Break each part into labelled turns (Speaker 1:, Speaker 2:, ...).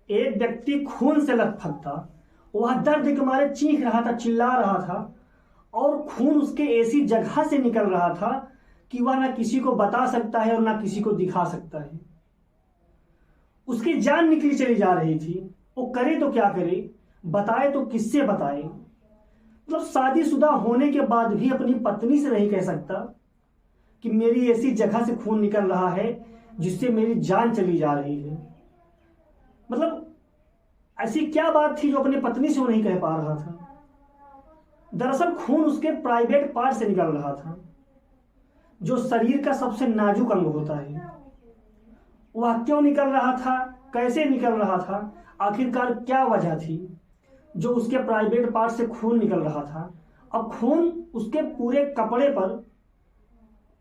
Speaker 1: एक व्यक्ति खून से लथपथ था। वह दर्द के मारे चीख रहा था, चिल्ला रहा था और खून उसके ऐसी जगह से निकल रहा था कि वह ना किसी को बता सकता है और ना किसी को दिखा सकता है। उसकी जान निकली चली जा रही थी। वो करे तो क्या करे, बताए तो किससे बताए। मतलब शादीशुदा होने के बाद भी अपनी पत्नी से नहीं कह सकता कि मेरी ऐसी जगह से खून निकल रहा है जिससे मेरी जान चली जा रही है। मतलब ऐसी क्या बात थी जो अपनी पत्नी से वो नहीं कह पा रहा था। दरअसल खून उसके प्राइवेट पार्ट से निकल रहा था, जो शरीर का सबसे नाजुक अंग होता है। वह क्यों निकल रहा था, कैसे निकल रहा था, आखिरकार क्या वजह थी जो उसके प्राइवेट पार्ट से खून निकल रहा था। अब खून उसके पूरे कपड़े पर,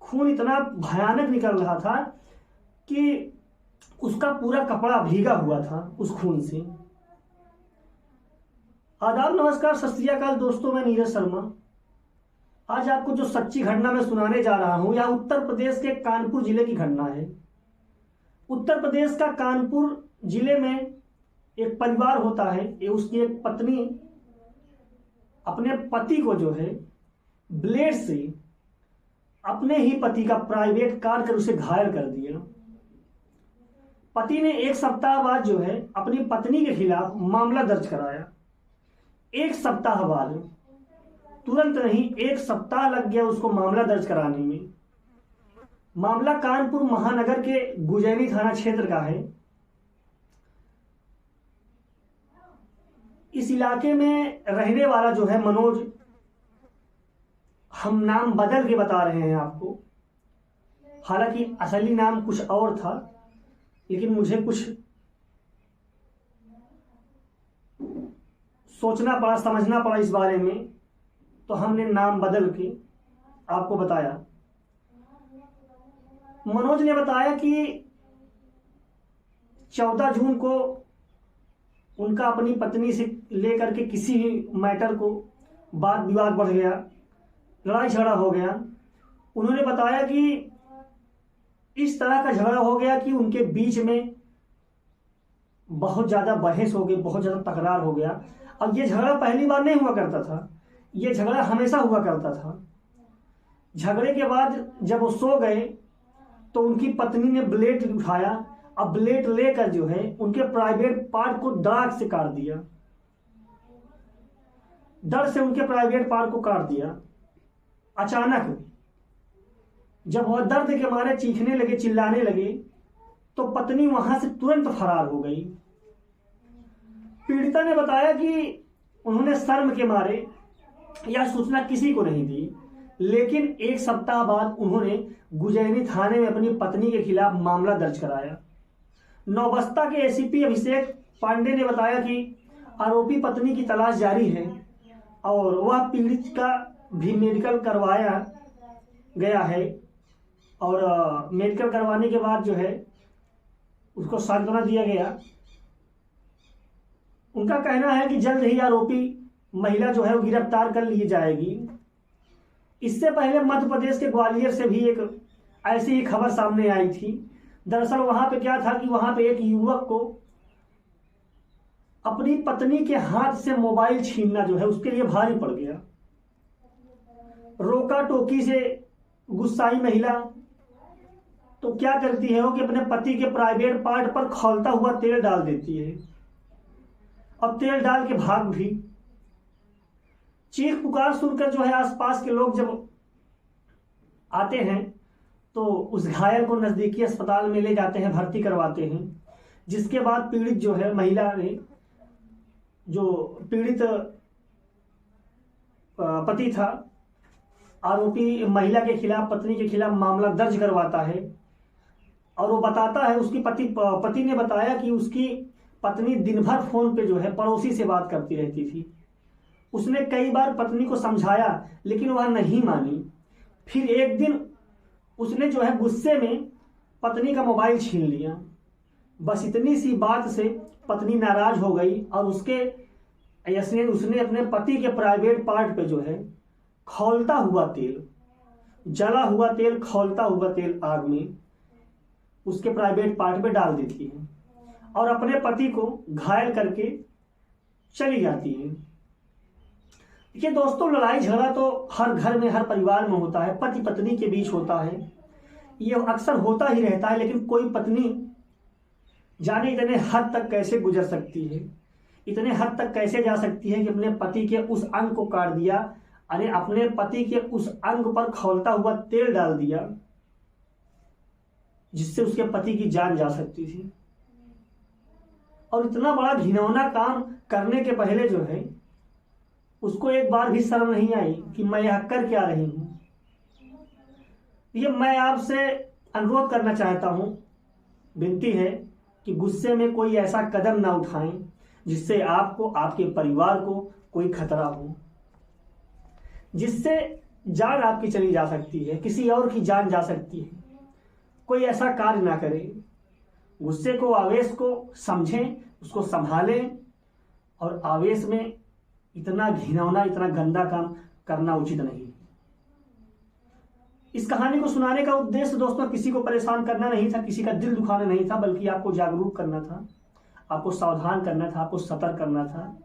Speaker 1: खून इतना भयानक निकल रहा था कि उसका पूरा कपड़ा भीगा हुआ था उस खून से। आदाब, नमस्कार, सत श्री अकाल दोस्तों, मैं नीरज शर्मा। आज आपको जो सच्ची घटना मैं सुनाने जा रहा हूं, यह उत्तर प्रदेश के कानपुर जिले की घटना है। उत्तर प्रदेश का कानपुर जिले में एक परिवार होता है। ये उसकी एक पत्नी अपने पति को जो है ब्लेड से अपने ही पति का प्राइवेट काट कर उसे घायल कर दिया। पति ने एक सप्ताह बाद जो है अपनी पत्नी के खिलाफ मामला दर्ज कराया। एक सप्ताह बाद, तुरंत नहीं, एक सप्ताह लग गया उसको मामला दर्ज कराने में। मामला कानपुर महानगर के गुजैनी थाना क्षेत्र का है। इस इलाके में रहने वाला जो है मनोज, हम नाम बदल के बता रहे हैं आपको, हालांकि असली नाम कुछ और था, लेकिन मुझे कुछ सोचना पड़ा, समझना पड़ा इस बारे में, तो हमने नाम बदल के आपको बताया। मनोज ने बताया कि 14 जून को उनका अपनी पत्नी से लेकर के किसी मैटर को वाद विवाद बढ़ गया, लड़ाई झगड़ा हो गया। उन्होंने बताया कि इस तरह का झगड़ा हो गया कि उनके बीच में बहुत ज़्यादा बहस हो गई, बहुत ज़्यादा तकरार हो गया। अब ये झगड़ा पहली बार नहीं हुआ करता था, ये झगड़ा हमेशा हुआ करता था। झगड़े के बाद जब वो सो गए तो उनकी पत्नी ने ब्लेड उठाया। अब ब्लेड लेकर जो है उनके प्राइवेट पार्ट को दाग से काट दिया, दर्द से उनके प्राइवेट पार्ट को काट दिया। अचानक जब वह दर्द के मारे चीखने लगे, चिल्लाने लगे, तो पत्नी वहां से तुरंत फरार हो गई। पीड़िता ने बताया कि उन्होंने शर्म के मारे यह सूचना किसी को नहीं दी, लेकिन एक सप्ताह बाद उन्होंने गुजैनी थाने में अपनी पत्नी के खिलाफ मामला दर्ज कराया। नौबस्ता के एसीपी अभिषेक पांडे ने बताया कि आरोपी पत्नी की तलाश जारी है और वह पीड़ित का भी मेडिकल करवाया गया है और मेडिकल करवाने के बाद जो है उसको सांत्वना दिया गया। उनका कहना है कि जल्द ही आरोपी महिला जो है वो गिरफ्तार कर ली जाएगी। इससे पहले मध्य प्रदेश के ग्वालियर से भी एक ऐसी ही खबर सामने आई थी। दरअसल वहां पे क्या था कि वहां पे एक युवक को अपनी पत्नी के हाथ से मोबाइल छीनना जो है उसके लिए भारी पड़ गया। रोका टोकी से गुस्साई महिला तो क्या करती है वो कि अपने पति के प्राइवेट पार्ट पर खौलता हुआ तेल डाल देती है और तेल डाल के भाग भी। चीख पुकार सुनकर जो है आसपास के लोग जब आते हैं तो उस घायल को नजदीकी अस्पताल में ले जाते हैं, भर्ती करवाते हैं। जिसके बाद पीड़ित जो है महिला ने, जो पीड़ित पति था, आरोपी महिला के खिलाफ, पत्नी के खिलाफ मामला दर्ज करवाता है और वो बताता है, उसकी पति ने बताया कि उसकी पत्नी दिन भर फोन पे जो है पड़ोसी से बात करती रहती थी। उसने कई बार पत्नी को समझाया लेकिन वह नहीं मानी। फिर एक दिन उसने जो है गुस्से में पत्नी का मोबाइल छीन लिया। बस इतनी सी बात से पत्नी नाराज हो गई और उसने अपने पति के प्राइवेट पार्ट पे जो है खौलता हुआ तेल, जला हुआ तेल, खौलता हुआ तेल आग में उसके प्राइवेट पार्ट पे डाल देती है और अपने पति को घायल करके चली जाती है। देखिए दोस्तों, लड़ाई झगड़ा तो हर घर में, हर परिवार में होता है, पति पत्नी के बीच होता है, ये अक्सर होता ही रहता है। लेकिन कोई पत्नी जाने इतने हद तक कैसे गुजर सकती है, इतने हद तक कैसे जा सकती है कि अपने पति के उस अंग को काट दिया, अरे अपने पति के उस अंग पर खौलता हुआ तेल डाल दिया जिससे उसके पति की जान जा सकती थी। और इतना बड़ा घिनौना काम करने के पहले जो है उसको एक बार भी शर्म नहीं आई कि मैं यह कर क्या रही हूं। ये मैं आपसे अनुरोध करना चाहता हूं, विनती है कि गुस्से में कोई ऐसा कदम ना उठाएं जिससे आपको, आपके परिवार को कोई खतरा हो, जिससे जान आपकी चली जा सकती है, किसी और की जान जा सकती है। कोई ऐसा कार्य ना करें। गुस्से को, आवेश को समझें, उसको संभालें, और आवेश में इतना घिनौना, इतना गंदा काम करना उचित नहीं। इस कहानी को सुनाने का उद्देश्य दोस्तों किसी को परेशान करना नहीं था, किसी का दिल दुखाना नहीं था, बल्कि आपको जागरूक करना था, आपको सावधान करना था, आपको सतर्क करना था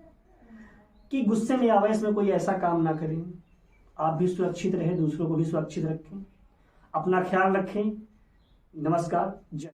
Speaker 1: कि गुस्से में, आवेश में कोई ऐसा काम ना करें। आप भी सुरक्षित रहें, दूसरों को भी सुरक्षित रखें, अपना ख्याल रखें। नमस्कार। जय।